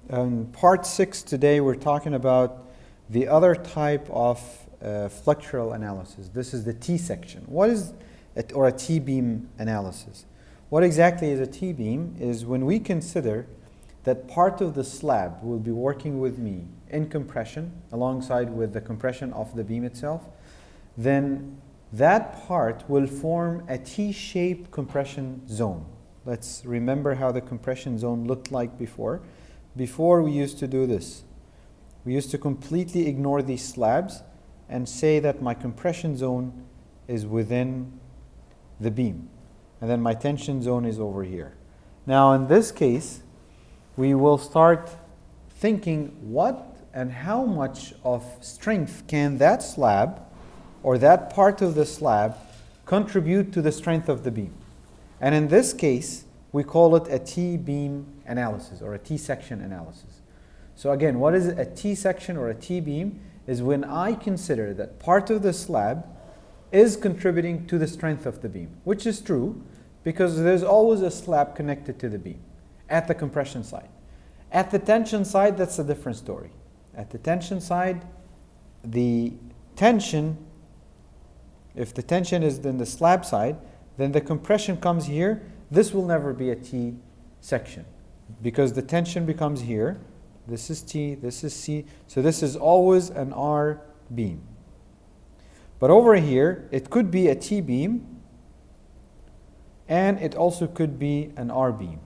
Part 6 today we're talking about the other type of flexural analysis. This is the T-section. What is it, or a T-beam analysis? What exactly is a T-beam? Is when we consider that part of the slab will be working with me in compression alongside with the compression of the beam itself, then that part will form a T-shaped compression zone. Let's remember how the compression zone looked like before. Before we used to do this. We used to completely ignore these slabs and say that my compression zone is within the beam. And then my tension zone is over here. Now in this case, we will start thinking what and how much of strength can that slab or that part of the slab contribute to the strength of the beam. And in this case, we call it a T-beam analysis or a T-section analysis. So again, what is a T-section or a T-beam? Is when I consider that part of the slab is contributing to the strength of the beam, which is true because there's always a slab connected to the beam at the compression side. At the tension side, that's a different story. At the tension side, the tension, if the tension is in the slab side, then the compression comes here. This will never be a T section because the tension becomes here. This is T, this is C. So this is always an R beam. But over here, it could be a T beam and it also could be an R beam.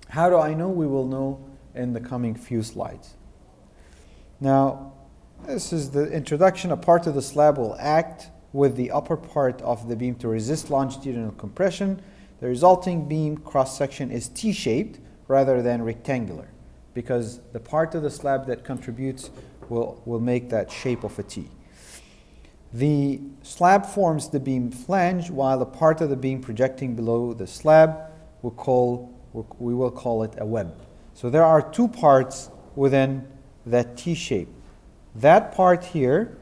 How do I know? We will know in the coming few slides. Now, this is the introduction. A part of the slab will act with the upper part of the beam to resist longitudinal compression. The resulting beam cross-section is T-shaped rather than rectangular because the part of the slab that contributes will make that shape of a T. The slab forms the beam flange while the part of the beam projecting below the slab we will call it a web. So there are two parts within that T shape. That part here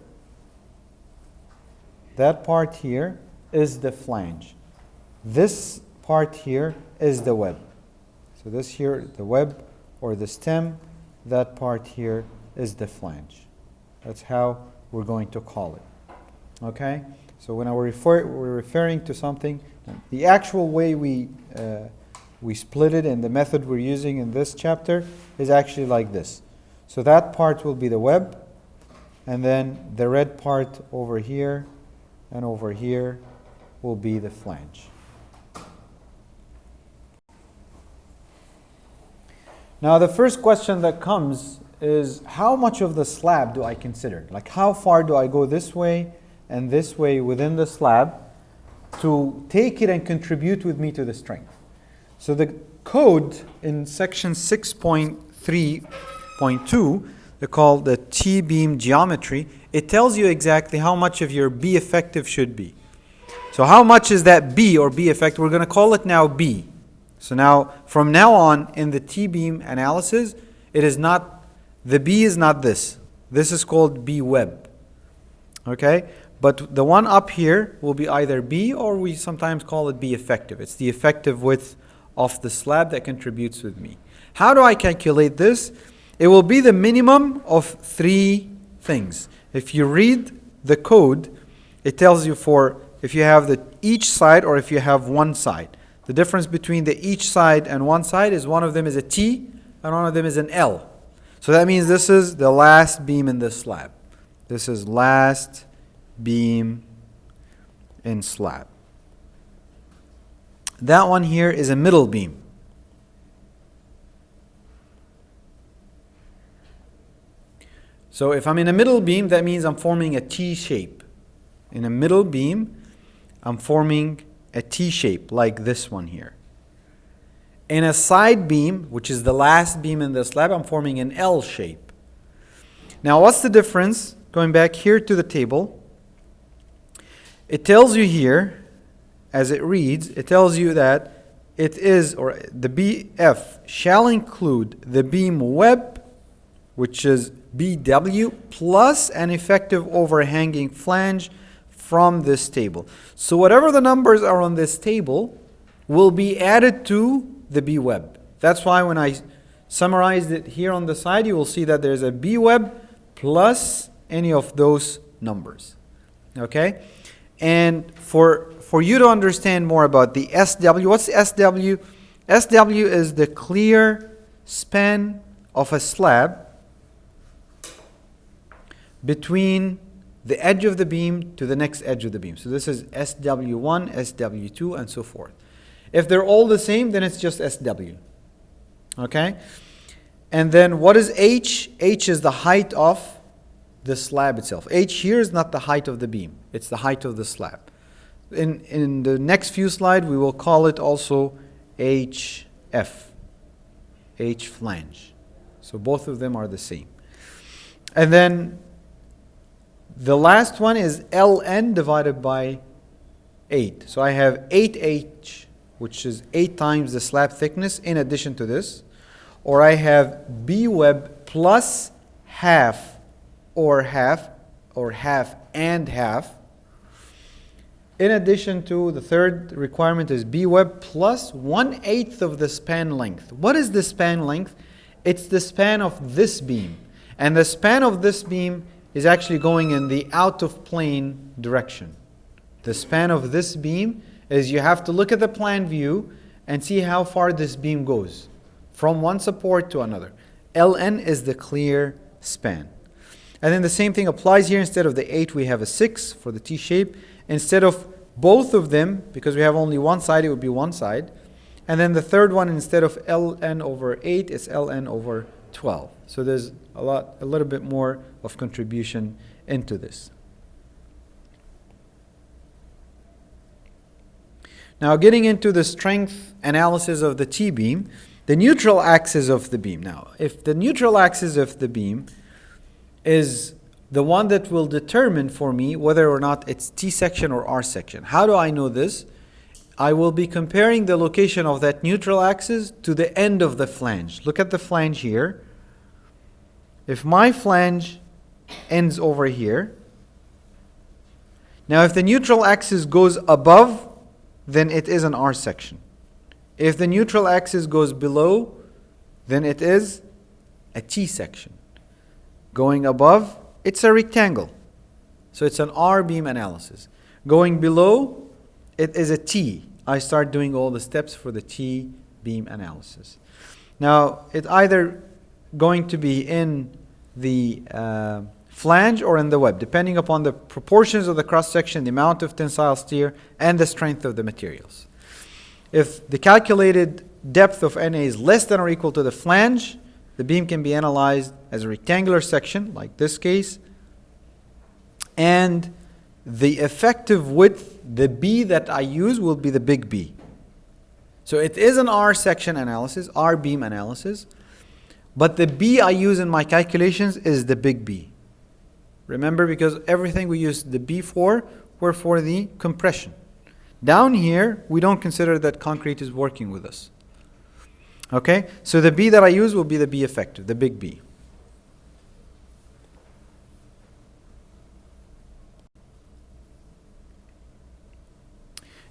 is the flange. This part here is the web. So this here, the web or the stem, that part here is the flange. That's how we're going to call it. Okay? So when we're referring to something, the actual way we split it and the method we're using in this chapter is actually like this. So that part will be the web, and then the red part over here and over here will be the flange. Now the first question that comes is how much of the slab do I consider? Like how far do I go this way and this way within the slab to take it and contribute with me to the strength? So the code in section 6.3.2, they call the T-beam geometry, it tells you exactly how much of your B effective should be. So how much is that B or B effective? We're going to call it now B. So now, from now on, in the T-beam analysis, it is not, the B is not this. This is called B web. Okay? But the one up here will be either B or we sometimes call it B effective. It's the effective width of the slab that contributes with me. How do I calculate this? It will be the minimum of three things. If you read the code, it tells you for if you have the each side or if you have one side. The difference between the each side and one side is one of them is a T and one of them is an L. So that means this is the last beam in this slab. This is last beam in slab. That one here is a middle beam. So if I'm in a middle beam, that means I'm forming a T shape. In a middle beam, I'm forming a T shape like this one here. In a side beam, which is the last beam in the slab, I'm forming an L shape. Now what's the difference? Going back here to the table, it tells you here, as it reads, it tells you that it is, or the BF shall include the beam web, which is BW, plus an effective overhanging flange from this table. So whatever the numbers are on this table will be added to the B web. That's why when I summarized it here on the side, you will see that there's a B web plus any of those numbers. Okay? And for you to understand more about the SW, what's the SW? SW is the clear span of a slab between the edge of the beam to the next edge of the beam. So this is SW1, SW2, and so forth. If they're all the same, then it's just SW. Okay? And then what is H? H is the height of the slab itself. H here is not the height of the beam. It's the height of the slab. In the next few slides, we will call it also HF. H flange. So both of them are the same. And then the last one is ln divided by 8. So I have 8h, which is 8 times the slab thickness in addition to this. Or I have B web plus half or half and half. In addition to the third requirement is B web plus 1/8 of the span length. What is the span length? It's the span of this beam. And the span of this beam is actually going in the out of plane direction. The span of this beam is you have to look at the plan view and see how far this beam goes from one support to another. Ln is the clear span. And then the same thing applies here. Instead of the 8, we have a 6 for the T shape. Instead of both of them, because we have only one side, it would be one side. And then the third one, instead of ln over 8, it's ln over 12. So there's a little bit more of contribution into this. Now getting into the strength analysis of the T-beam, the neutral axis of the beam. Now, if the neutral axis of the beam is the one that will determine for me whether or not it's T section or R section. How do I know this? I will be comparing the location of that neutral axis to the end of the flange. Look at the flange here. If my flange ends over here, now if the neutral axis goes above, then it is an R section. If the neutral axis goes below, then it is a T section. Going above, it's a rectangle. So it's an R beam analysis. Going below, it is a T. I start doing all the steps for the T beam analysis. Now, it's either going to be in the flange or in the web, depending upon the proportions of the cross-section, the amount of tensile shear, and the strength of the materials. If the calculated depth of NA is less than or equal to the flange, the beam can be analyzed as a rectangular section, like this case, and the effective width, the B that I use, will be the big B. So it is an R section analysis, R beam analysis, but the B I use in my calculations is the big B. Remember, because everything we use the B for were for the compression. Down here, we don't consider that concrete is working with us. Okay, so the B that I use will be the B effective, the big B.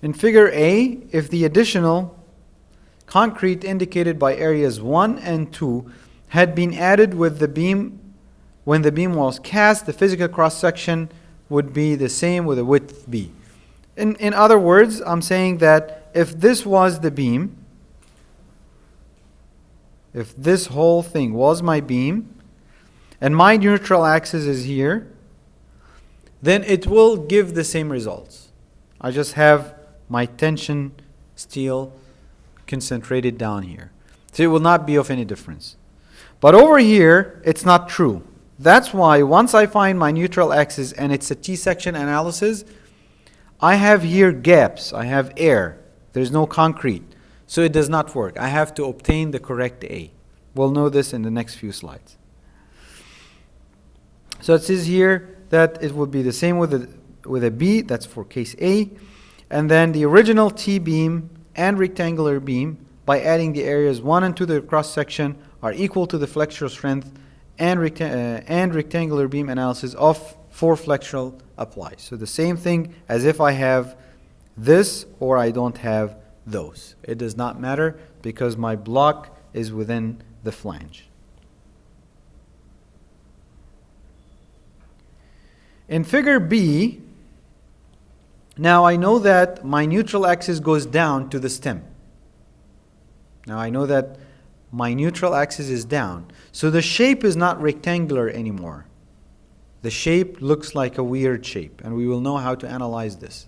In figure A, if the additional concrete indicated by areas 1 and 2 had been added with the beam when the beam was cast, the physical cross-section would be the same with a width B. In other words, I'm saying that if this was the beam, if this whole thing was my beam, and my neutral axis is here, then it will give the same results. I just have my tension steel concentrated down here. So it will not be of any difference. But over here, it's not true. That's why once I find my neutral axis and it's a T-section analysis, I have here gaps. I have air. There's no concrete. So it does not work. I have to obtain the correct A. We'll know this in the next few slides. So it says here that it would be the same with a B. That's for case A. And then the original T-beam and rectangular beam, by adding the areas 1 and 2 to the cross-section, are equal to the flexural strength and rectangular beam analysis of for flexural applies. So the same thing as if I have this or I don't have those. It does not matter because my block is within the flange. In figure B, now I know that my neutral axis goes down to the stem. Now I know that my neutral axis is down. So the shape is not rectangular anymore. The shape looks like a weird shape, and we will know how to analyze this.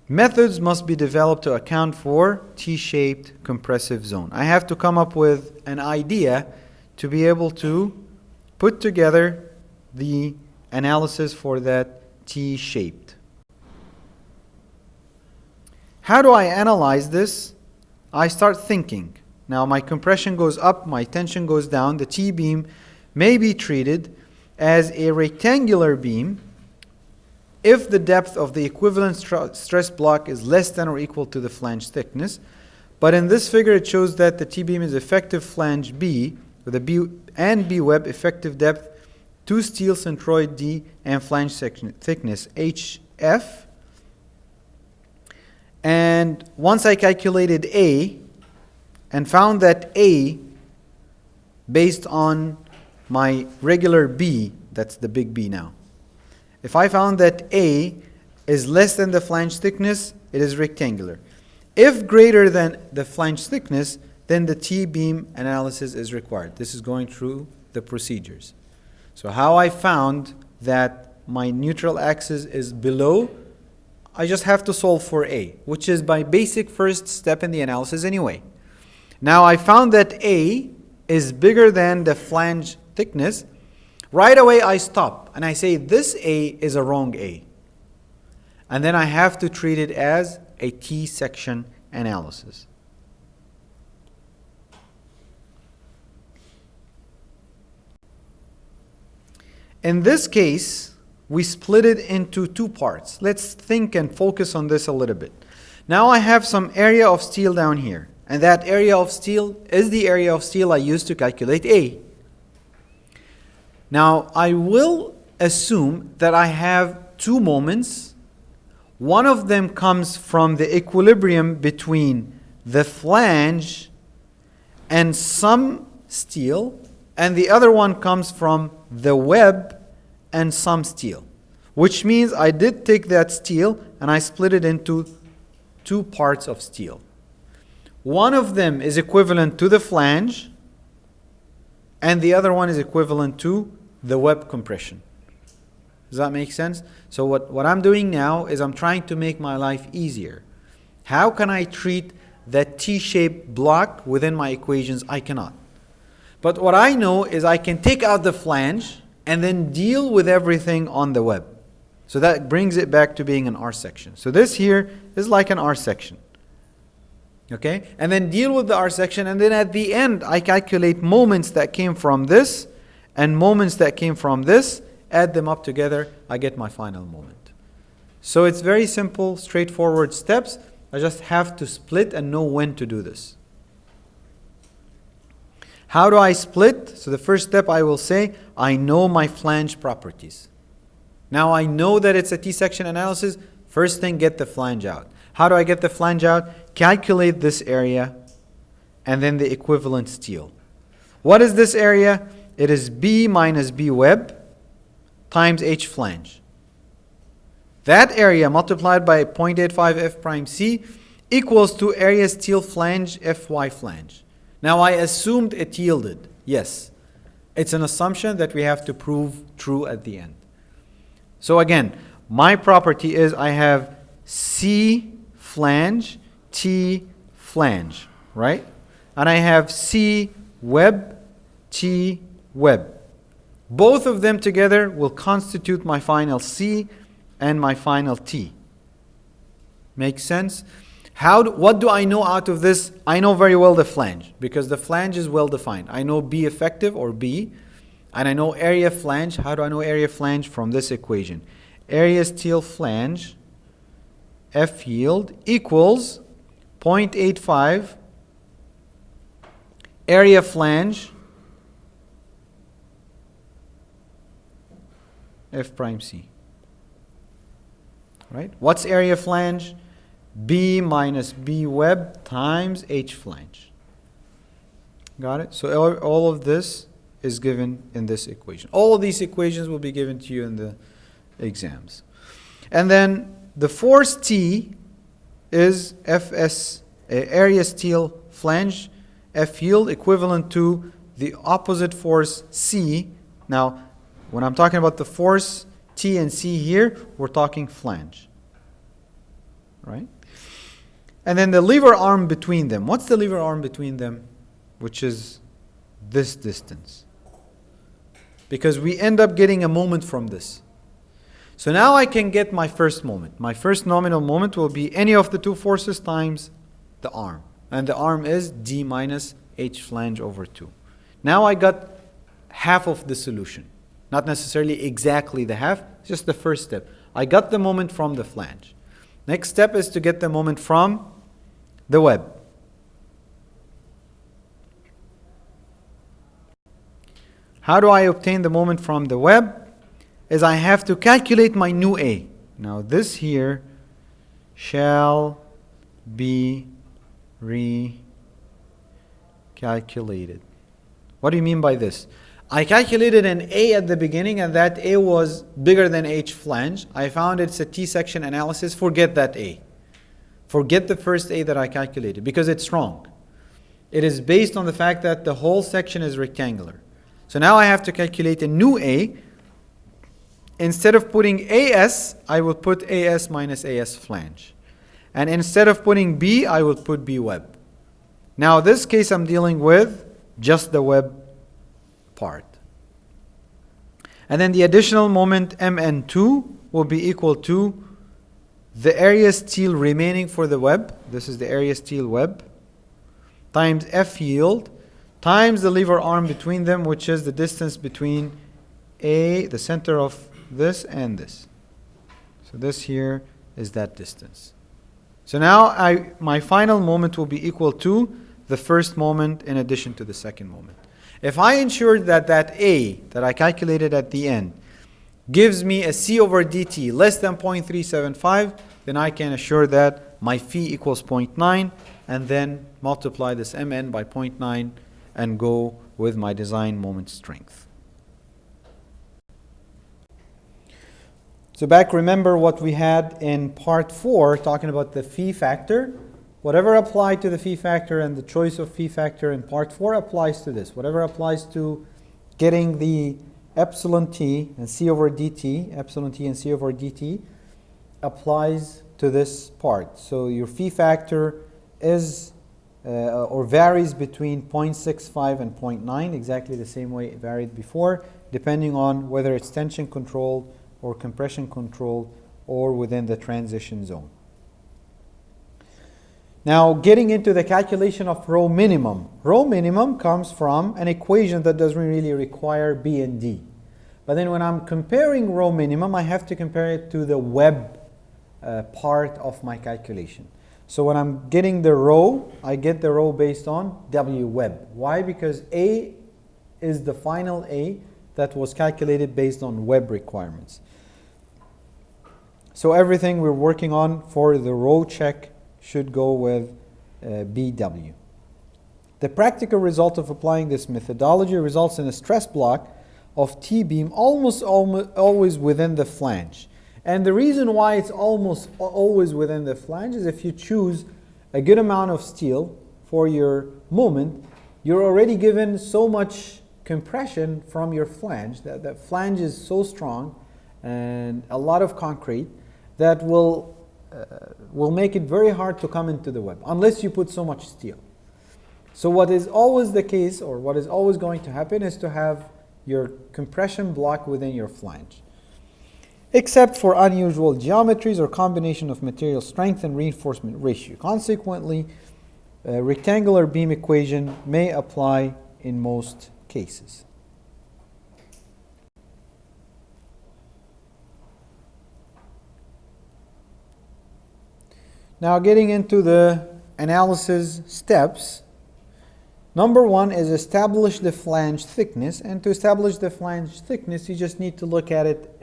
Methods must be developed to account for T-shaped compressive zone. I have to come up with an idea to be able to put together the analysis for that T-shaped. How do I analyze this? I start thinking. Now my compression goes up, my tension goes down. The T-beam may be treated as a rectangular beam if the depth of the equivalent stress block is less than or equal to the flange thickness. But in this figure it shows that the T-beam is effective flange B with a B and B web, effective depth 2 steel centroid D, and flange section thickness HF. And once I calculated A and found that A, based on my regular B, that's the big B now, if I found that A is less than the flange thickness, it is rectangular. If greater than the flange thickness, then the T-beam analysis is required. This is going through the procedures. So how I found that my neutral axis is below, I just have to solve for A, which is my basic first step in the analysis anyway. Now I found that A is bigger than the flange thickness. Right away I stop and I say this A is a wrong A. And then I have to treat it as a T-section analysis. In this case, we split it into two parts. Let's think and focus on this a little bit. Now I have some area of steel down here, and that area of steel is the area of steel I used to calculate A. Now I will assume that I have two moments. One of them comes from the equilibrium between the flange and some steel, and the other one comes from the web and some steel, which means I did take that steel and I split it into two parts of steel. One of them is equivalent to the flange and the other one is equivalent to the web compression. Does that make sense? So what I'm doing now is I'm trying to make my life easier. How can I treat that T-shaped block within my equations? I cannot. But what I know is I can take out the flange and then deal with everything on the web. So that brings it back to being an R section. So this here is like an R section. Okay? And then deal with the R section, and then at the end I calculate moments that came from this and moments that came from this, add them up together, I get my final moment. So it's very simple, straightforward steps. I just have to split and know when to do this. How do I split? So the first step I will say, I know my flange properties. Now I know that it's a T-section analysis. First thing, get the flange out. How do I get the flange out? Calculate this area and then the equivalent steel. What is this area? It is B minus B web times H flange. That area multiplied by 0.85 F prime C equals to area steel flange Fy flange. Now I assumed it yielded. Yes. It's an assumption that we have to prove true at the end. So again, my property is I have C flange, T flange, right? And I have C web, T web. Both of them together will constitute my final C and my final T. Make sense? What do I know out of this? I know very well the flange, because the flange is well defined. I know B effective, or B, and I know area flange. How do I know area flange? From this equation. Area steel flange, F yield, equals 0.85 area flange, F prime C. Right? What's area flange? B minus B web times H flange. Got it? So all of this is given in this equation. All of these equations will be given to you in the exams. And then the force T is Fs, area steel flange, F yield, equivalent to the opposite force C. Now, when I'm talking about the force T and C here, we're talking flange. Right? And then the lever arm between them. What's the lever arm between them? Which is this distance. Because we end up getting a moment from this. So now I can get my first moment. My first nominal moment will be any of the two forces times the arm. And the arm is d minus h flange over 2. Now I got half of the solution. Not necessarily exactly the half, just the first step. I got the moment from the flange. Next step is to get the moment from the web. How do I obtain the moment from the web? Is I have to calculate my new A. Now this here shall be recalculated. What do you mean by this? I calculated an A at the beginning and that A was bigger than H flange. I found it's a T-section analysis. Forget that A. Forget the first A that I calculated because it's wrong. It is based on the fact that the whole section is rectangular. So now I have to calculate a new A. Instead of putting AS, I will put AS minus AS flange. And instead of putting B, I will put B web. Now this case I'm dealing with just the web part. And then the additional moment Mn2 will be equal to the area steel remaining for the web. This is the area steel web. Times F yield times the lever arm between them, which is the distance between A, the center of this and this. So this here is that distance. So now my final moment will be equal to the first moment in addition to the second moment. If I ensure that that A that I calculated at the end gives me a C over dt less than 0.375, then I can assure that my phi equals 0.9 and then multiply this Mn by 0.9 and go with my design moment strength. So back, remember what we had in part 4 talking about the phi factor. Whatever applied to the phi factor and the choice of phi factor in part 4 applies to this. Whatever applies to getting the epsilon t and c over dt, epsilon t and c over dt, applies to this part. So your phi factor is or varies between 0.65 and 0.9, exactly the same way it varied before, depending on whether it's tension controlled or compression controlled or within the transition zone. Now, getting into the calculation of rho minimum. Rho minimum comes from an equation that doesn't really require B and D. But then when I'm comparing rho minimum, I have to compare it to the web part of my calculation. So when I'm getting the rho, I get the rho based on W web. Why? Because A is the final A that was calculated based on web requirements. So everything we're working on for the rho check should go with BW. The practical result of applying this methodology results in a stress block of T-beam almost always within the flange. And the reason why it's almost always within the flange is if you choose a good amount of steel for your moment, you're already given so much compression from your flange, that the flange is so strong and a lot of concrete that will make it very hard to come into the web unless you put so much steel. So what is always the case, or what is always going to happen, is to have your compression block within your flange, except for unusual geometries or combination of material strength and reinforcement ratio. Consequently, a rectangular beam equation may apply in most cases. Now getting into the analysis steps. Number one is establish the flange thickness. And to establish the flange thickness, you just need to look at it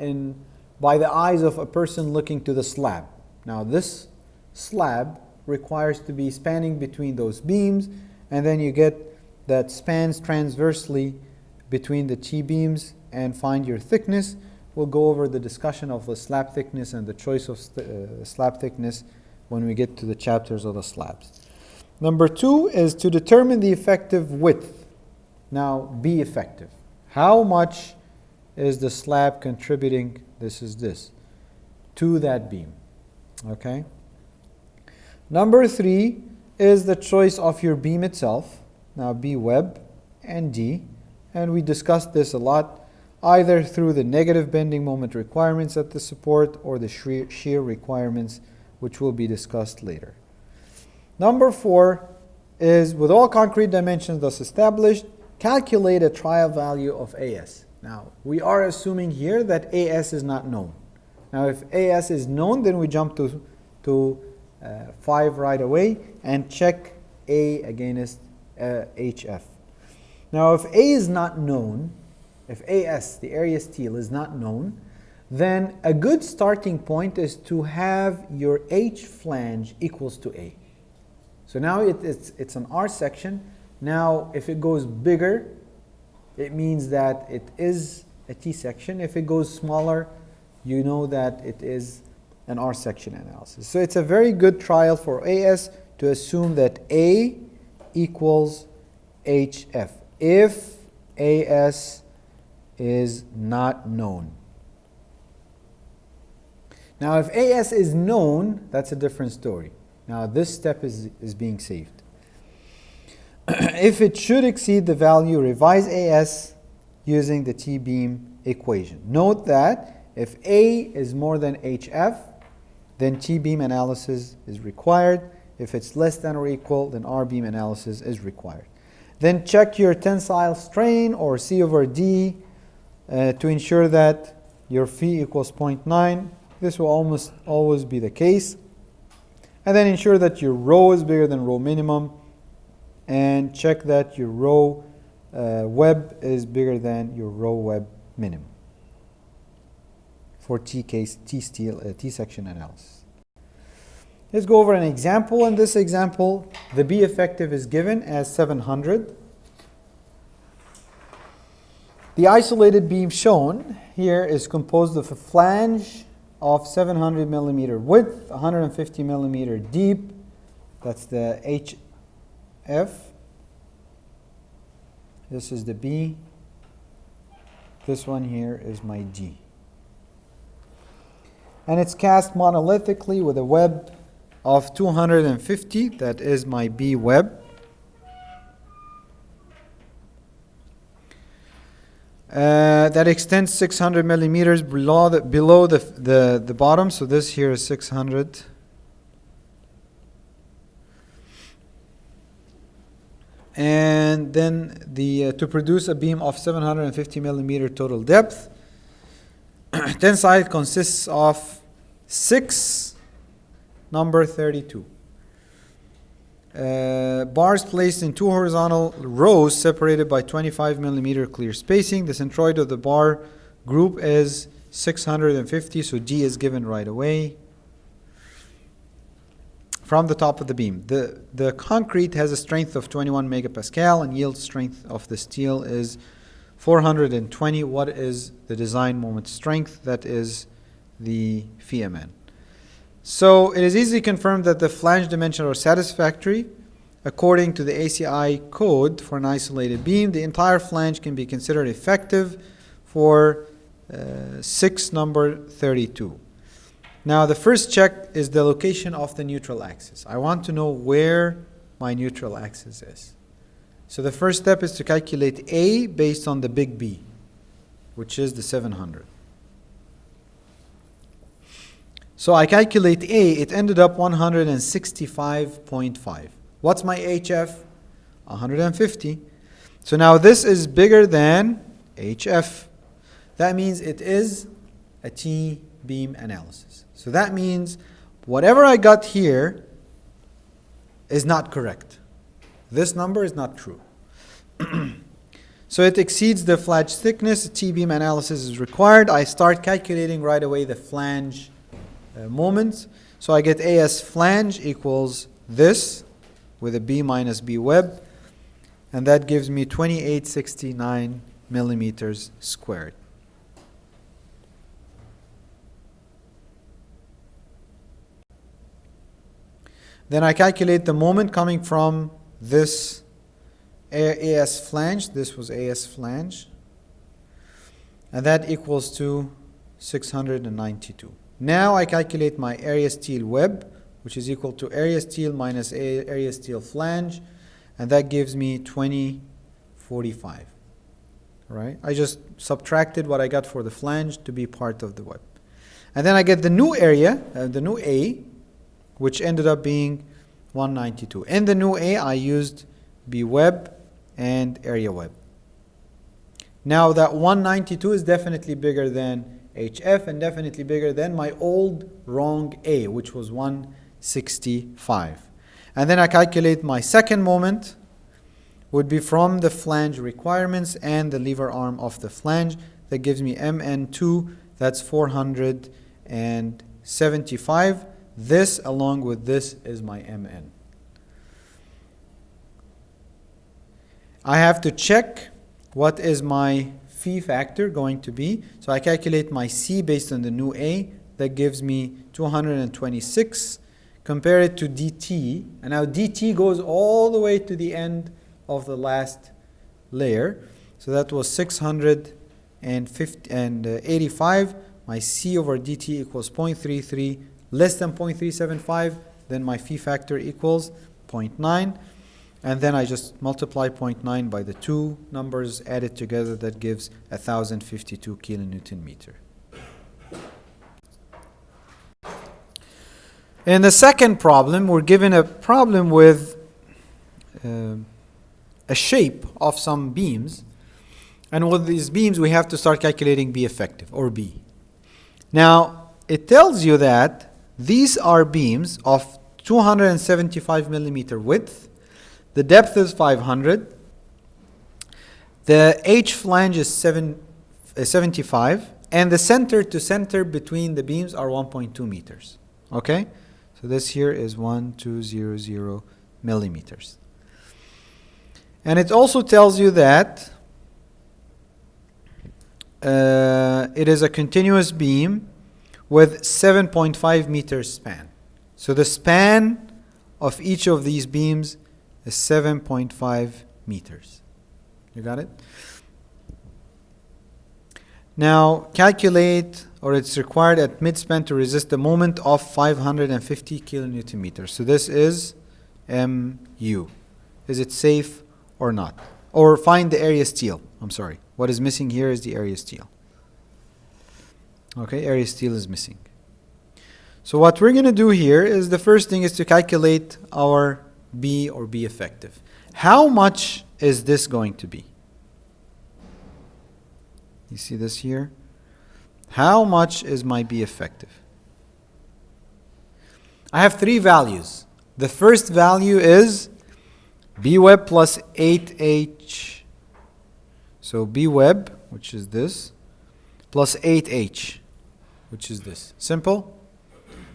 by the eyes of a person looking to the slab. Now this slab requires to be spanning between those beams, and then you get that spans transversely between the T-beams and find your thickness. We'll go over the discussion of the slab thickness and the choice of slab thickness when we get to the chapters of the slabs. Number 2 is to determine the effective width. Now, be effective. How much is the slab contributing, to that beam? Okay. Number 3 is the choice of your beam itself. Now, B web and D. And we discussed this a lot, either through the negative bending moment requirements at the support or the shear requirements, which will be discussed later. Number 4 is, with all concrete dimensions thus established, calculate a trial value of AS. Now, we are assuming here that AS is not known. Now, if AS is known, then we jump to 5 right away and check A against HF. Now, if A is not known, if AS, the area steel, is not known, then a good starting point is to have your H flange equals to A. So now it's an R section. Now, if it goes bigger, it means that it is a T section. If it goes smaller, you know that it is an R section analysis. So it's a very good trial for AS to assume that A equals HF if AS is not known. Now, if AS is known, that's a different story. Now, this step is being saved. If it should exceed the value, revise AS using the T-beam equation. Note that if A is more than HF, then T-beam analysis is required. If it's less than or equal, then R-beam analysis is required. Then check your tensile strain, or C over D, to ensure that your phi equals 0.9. This will almost always be the case. And then ensure that your rho is bigger than rho minimum, and check that your rho web is bigger than your rho web minimum for T section analysis. Let's go over an example. In this example, the B effective is given as 700. The isolated beam shown here is composed of a flange of 700 millimeter width, 150 millimeter deep. That's the HF. This is the B. This one here is my D. And it's cast monolithically with a web of 250. That is my B web. That extends 600 millimeters below the bottom. So this here is 600. And then to produce a beam of 750 millimeter total depth, tensile consists of 6, number 32. Bars placed in 2 horizontal rows separated by 25 millimeter clear spacing. The centroid of the bar group is 650, so D is given right away. From the top of the beam, the concrete has a strength of 21 megapascal and yield strength of the steel is 420. What is the design moment strength? That is the phi Mn. So it is easily confirmed that the flange dimensions are satisfactory. According to the ACI code for an isolated beam, the entire flange can be considered effective for 6 number 32. Now the first check is the location of the neutral axis. I want to know where my neutral axis is. So the first step is to calculate A based on the big B, which is the 700. So I calculate A, it ended up 165.5. What's my HF? 150. So now this is bigger than HF. That means it is a T-beam analysis. So that means whatever I got here is not correct. This number is not true. So it exceeds the flange thickness. T-beam analysis is required. I start calculating right away the flange moment. So I get AS flange equals this with a B minus B web. and that gives me 2869 millimeters squared. Then I calculate the moment coming from this AS flange. This was AS flange. And that equals to 692. Now I calculate my area steel web, which is equal to area steel minus area steel flange. And that gives me 2045. Right? I just subtracted what I got for the flange to be part of the web. And then I get the new area, the new A, which ended up being 192. In the new A, I used B web and area web. Now that 192 is definitely bigger than HF and definitely bigger than my old wrong A, which was 165. And then I calculate my second moment, would be from the flange requirements and the lever arm of the flange. That gives me MN2, that's 475. This along with this is my MN. I have to check what is my phi factor going to be. So I calculate my C based on the new A. That gives me 226. Compare it to DT. And now DT goes all the way to the end of the last layer. So that was 685. My C over DT equals 0.33. Less than 0.375, then my phi factor equals 0.9. And then I just multiply 0.9 by the two numbers added together. That gives 1052 kilonewton meter. In the second problem, we're given a problem with a shape of some beams. And with these beams, we have to start calculating B effective, or B. Now, it tells you that these are beams of 275 millimeter width. The depth is 500. The H flange is 75. And the center to center between the beams are 1.2 meters. Okay? So this here is 1200 millimeters. And it also tells you that it is a continuous beam with 7.5 meters span. So the span of each of these beams is 7.5 meters. You got it? Now calculate, or it's required at midspan to resist a moment of 550 kilonewton meters. So this is MU. Is it safe or not? Or find the area steel. I'm sorry. What is missing here is the area steel. Okay, area steel is missing. So what we're going to do here is the first thing is to calculate our B or B effective. How much is this going to be? You see this here? How much is my B effective? I have three values. The first value is B web plus 8H. So B web, which is this, plus 8H, which is this. Simple?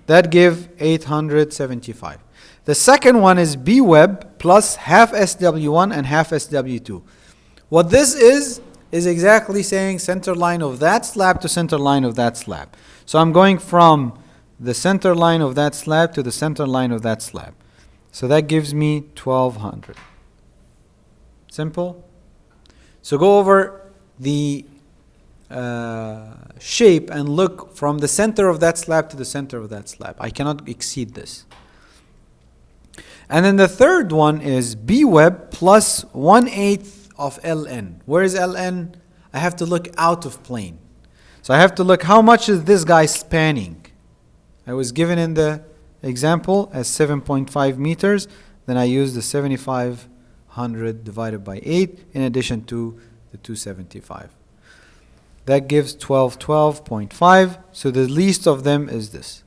That give 875. The second one is B web plus half SW1 and half SW2. What this is exactly saying center line of that slab to center line of that slab. So I'm going from the center line of that slab to the center line of that slab. So that gives me 1200. Simple? So go over the shape and look from the center of that slab to the center of that slab. I cannot exceed this. And then the third one is B web plus 1/8 of LN. Where is LN? I have to look out of plane. So I have to look how much is this guy spanning. I was given in the example as 7.5 meters. Then I use the 7500 divided by 8 in addition to the 275. That gives 1212.5. So the least of them is this.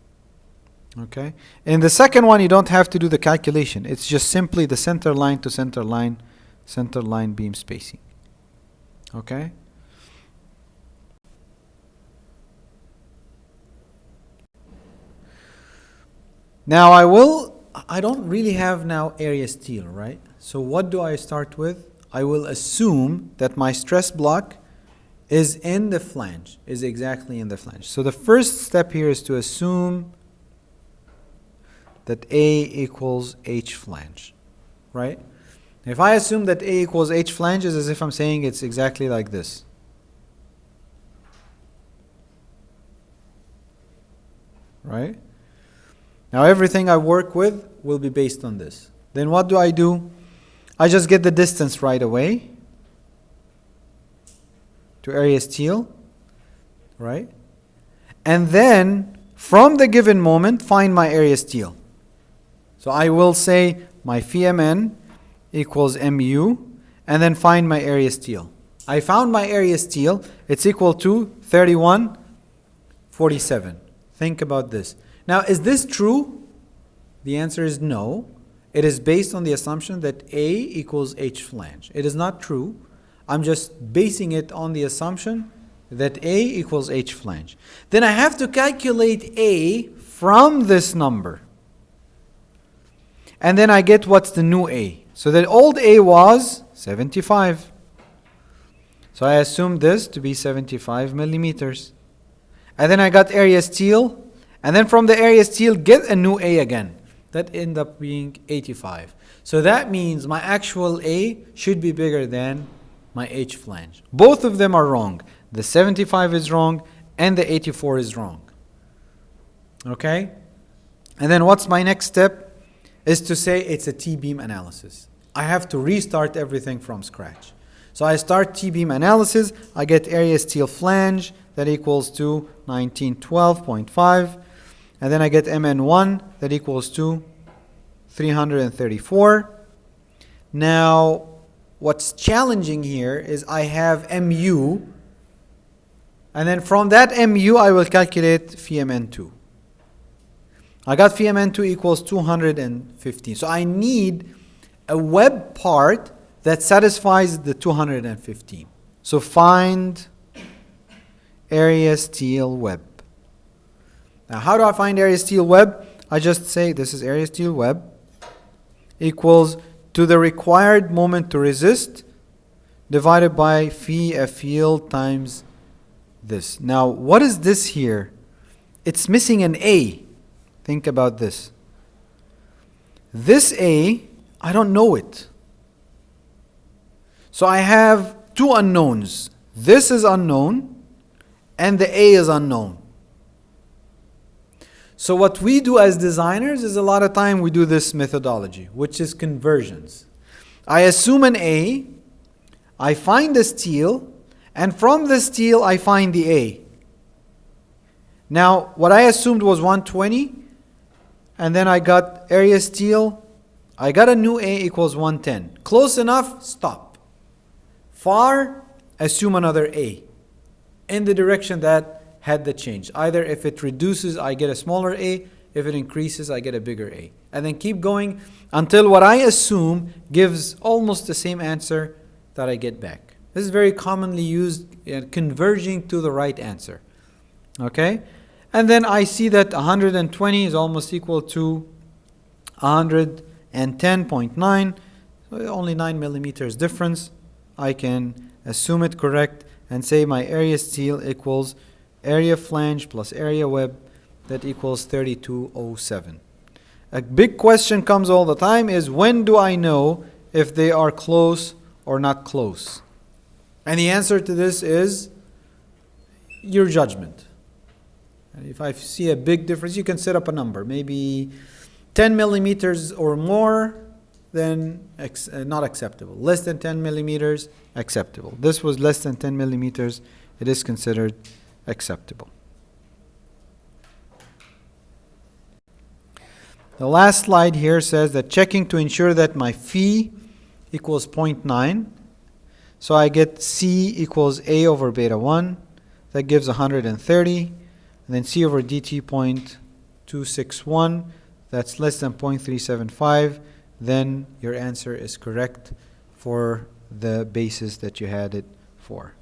Okay. In the second one, you don't have to do the calculation. It's just simply the center line to center line beam spacing. Okay. Now I don't really have now area steel, right? So what do I start with? I will assume that my stress block is in the flange, is exactly in the flange. So the first step here is to assume that A equals H flange, right? If I assume that A equals H flange, it's as if I'm saying it's exactly like this. Right? Now everything I work with will be based on this. Then what do? I just get the distance right away to area steel, right? And then from the given moment, find my area steel. So I will say my phi mn equals mu, and then find my area steel. I found my area steel. It's equal to 3147. Think about this. Now, is this true? The answer is no. It is based on the assumption that A equals H flange. It is not true. I'm just basing it on the assumption that A equals H flange. Then I have to calculate A from this number. And then I get what's the new A. So the old A was 75. So I assumed this to be 75 millimeters. And then I got area steel. And then from the area steel, get a new A again. That ended up being 85. So that means my actual A should be bigger than my H flange. Both of them are wrong. The 75 is wrong and the 84 is wrong. Okay? And then what's my next step? Is to say it's a T-beam analysis. I have to restart everything from scratch. So I start T-beam analysis. I get area steel flange that equals to 1912.5. And then I get Mn1 that equals to 334. Now, what's challenging here is I have Mu. And then from that Mu, I will calculate phi Mn2. I got phi Mn2 equals 215. So I need a web part that satisfies the 215. So find area steel web. Now how do I find area steel web? I just say this is area steel web equals to the required moment to resist divided by phi F field times this. Now what is this here? It's missing an A. Think about this. This A, I don't know it. So I have two unknowns. This is unknown and the A is unknown. So what we do as designers is a lot of time we do this methodology, which is conversions. I assume an A, I find the steel, and from the steel I find the A. Now, what I assumed was 120, and then I got area steel. I got a new A equals 110. Close enough, stop. Far, assume another A in the direction that had the change. Either if it reduces, I get a smaller A. If it increases, I get a bigger A. And then keep going until what I assume gives almost the same answer that I get back. This is very commonly used in converging to the right answer. Okay? And then I see that 120 is almost equal to 110.9. So only 9 millimeters difference. I can assume it correct and say my area steel equals area flange plus area web that equals 3207. A big question comes all the time is when do I know if they are close or not close? And the answer to this is your judgment. If I see a big difference, you can set up a number, maybe 10 millimeters or more, then not acceptable. Less than 10 millimeters, acceptable. This was less than 10 millimeters, it is considered acceptable. The last slide here says that checking to ensure that my phi equals 0.9. So I get C equals A over beta 1. That gives 130. And then C over dt 0.261. That's less than 0.375. Then your answer is correct for the basis that you had it for.